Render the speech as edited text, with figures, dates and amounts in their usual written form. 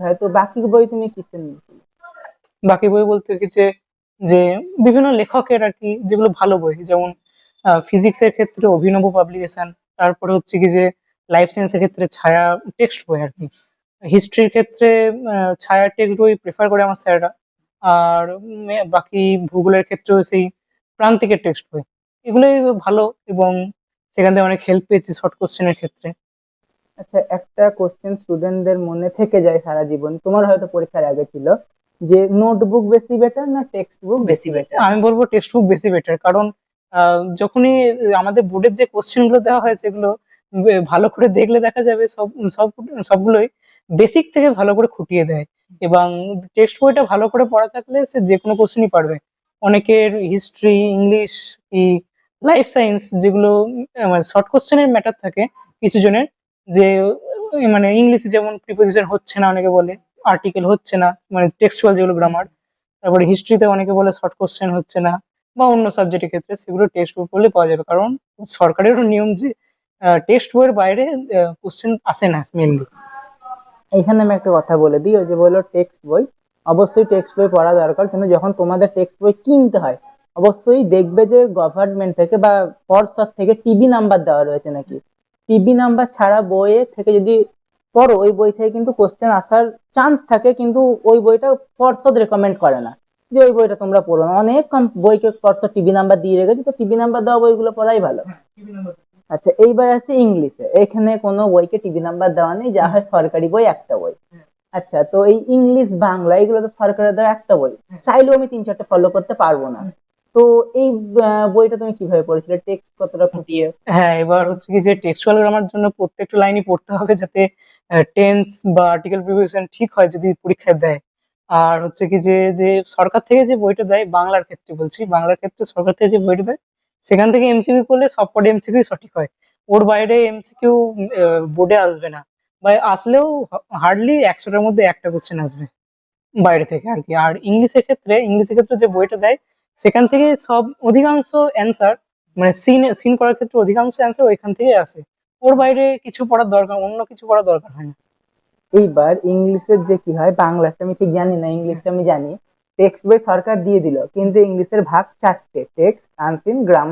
হয়তো বাকি বই তুমি কিসে নিয়েছিলে? বাকি বই বলতে কি যে যে বিভিন্ন লেখকের আর কি যেগুলো ভালো বই, যেমন ফিজিক্স এর ক্ষেত্রে অভিনব পাবলিকেশন, তারপরে হচ্ছে কি যে লাইফ সায়েন্সের ক্ষেত্রে ছায়া টেক্সট বই আর কি, হিস্ট্রির ক্ষেত্রে ছায়া টেক্সট বই প্রেফার করে আমার স্যাররা। আর বাকি ভূগোলের ক্ষেত্রেও সেই প্রান্তিকের টেক্সট বই, এগুলোই ভালো। এবং সেখান থেকে অনেক হেল্প পেয়েছি শর্ট কোশ্চেনের ক্ষেত্রে। আচ্ছা, একটা কোশ্চেন স্টুডেন্টদের মনে থেকে যায় সারা জীবন, তোমার হয়তো পরীক্ষার আগে ছিল, যে নোটবুক বেশি বেটার না টেক্সট বুক বেশি বেটার? আমি বলবো টেক্সট বুক বেশি বেটার, কারণ যখনই আমাদের বোর্ডের যে কোশ্চেন গুলো দেওয়া হয় সেগুলো ভালো করে দেখলে দেখা যাবে সব সবগুলোই বেসিক থেকে ভালো করে খুঁটিয়ে দেয়। এবং টেক্সট বইটা ভালো করে পড়া থাকলে সে যে কোনো কোশ্চেনই পারবে। অনেকের হিস্ট্রি, ইংলিশ কি লাইফ সায়েন্স যেগুলো শর্ট কোশ্চেনের ম্যাটার থাকে কিছু জনের, যে মানে ইংলিশে যেমন প্রিপোজিশন হচ্ছে না অনেকে বলে, আর্টিকেল হচ্ছে না, মানে টেক্সচুয়াল যেগুলো গ্রামার। তারপরে হিস্ট্রিতে অনেকে বলে শর্ট কোশ্চেন হচ্ছে না, বা অন্য সাবজেক্টের ক্ষেত্রে সেগুলো টেক্সট বুক পড়লে পাওয়া যাবে, কারণ সরকারেরও নিয়ম যে টেক্সট বইয়ের বাইরে কোশ্চেন আসে না মেনলি। এখানে আমি একটা কথা বলে দিই, ওই যে বললো টেক্সট বই, অবশ্যই টেক্সট বই পড়া দরকার, কিন্তু যখন তোমাদের টেক্সট বই কিনতে হয় অবশ্যই দেখবে যে গভর্নমেন্ট থেকে বা পর্ষদ থেকে টিবি নাম্বার দেওয়া রয়েছে নাকি। টিবি নাম্বার ছাড়া বইয়ে থেকে যদি পড়ো, ওই বই থেকে কিন্তু কোশ্চেন আসার চান্স থাকে, কিন্তু ওই বইটা পর্ষদ রেকমেন্ড করে না যে ওই বইটা তোমরা পড়ো না। অনেক কম বইকে পর্ষদ টিবি নাম্বার দিয়ে রেখেছে, তো টিবি নাম্বার দেওয়া বইগুলো পড়াই ভালো। আচ্ছা, এইবার আসে ইংলিশে, এখানে কোনো বইকে টিভি নাম্বার দেওয়া নেই, যা হয় সরকারি বই একটা বই। আচ্ছা, তো এই ইংলিশ বাংলা এগুলো তো সরকারের দেওয়া একটা বই, চাইলেও আমি 3-4টে ফলো করতে পারবো না। তো এই বইটা তুমি কিভাবে পড়েছিলে, টেক্সট কতটা খুঁটিয়ে? হ্যাঁ, এবার হচ্ছে কি যে টেক্সচুয়াল গ্রামার জন্য প্রত্যেকটা লাইনই পড়তে হবে, যাতে টেন্স বা আর্টিকেল প্রিপোজিশন ঠিক হয় যদি পরীক্ষায় দেয়। আর হচ্ছে কি যে যে সরকার থেকে যে বইটা দেয়, বাংলার ক্ষেত্রে বলছি, বাংলার ক্ষেত্রে সরকার থেকে যে বইটা দেয় সেখান থেকে এমসিকিউ করলে সবকটা এমসিকিউ সঠিক হয়। ওর বাইরে এমসিকিউ বোর্ডে আসবে না, বা আসলেও হার্ডলি 100টার মধ্যে একটা কোশ্চেন আসবে বাইরে থেকে আর কি। আর ইংলিশের ক্ষেত্রে যে বইটা দেয় সেখান থেকে সব অধিকাংশ অ্যান্সার, মানে সিন করার ক্ষেত্রে অধিকাংশ অ্যান্সার ওইখান থেকে আসে। ওর বাইরে কিছু পড়ার দরকার, অন্য কিছু পড়ার দরকার হয় না। এইবার ইংলিশের যে কি হয়, বাংলাটা আমি ঠিক জানি না, ইংলিশটা আমি জানি। টেক্সট বই সরকার দিয়ে দিল, কিন্তু ইংলিশের ভাগ চারটে: টেক্সট, আনসিন, গ্রামার,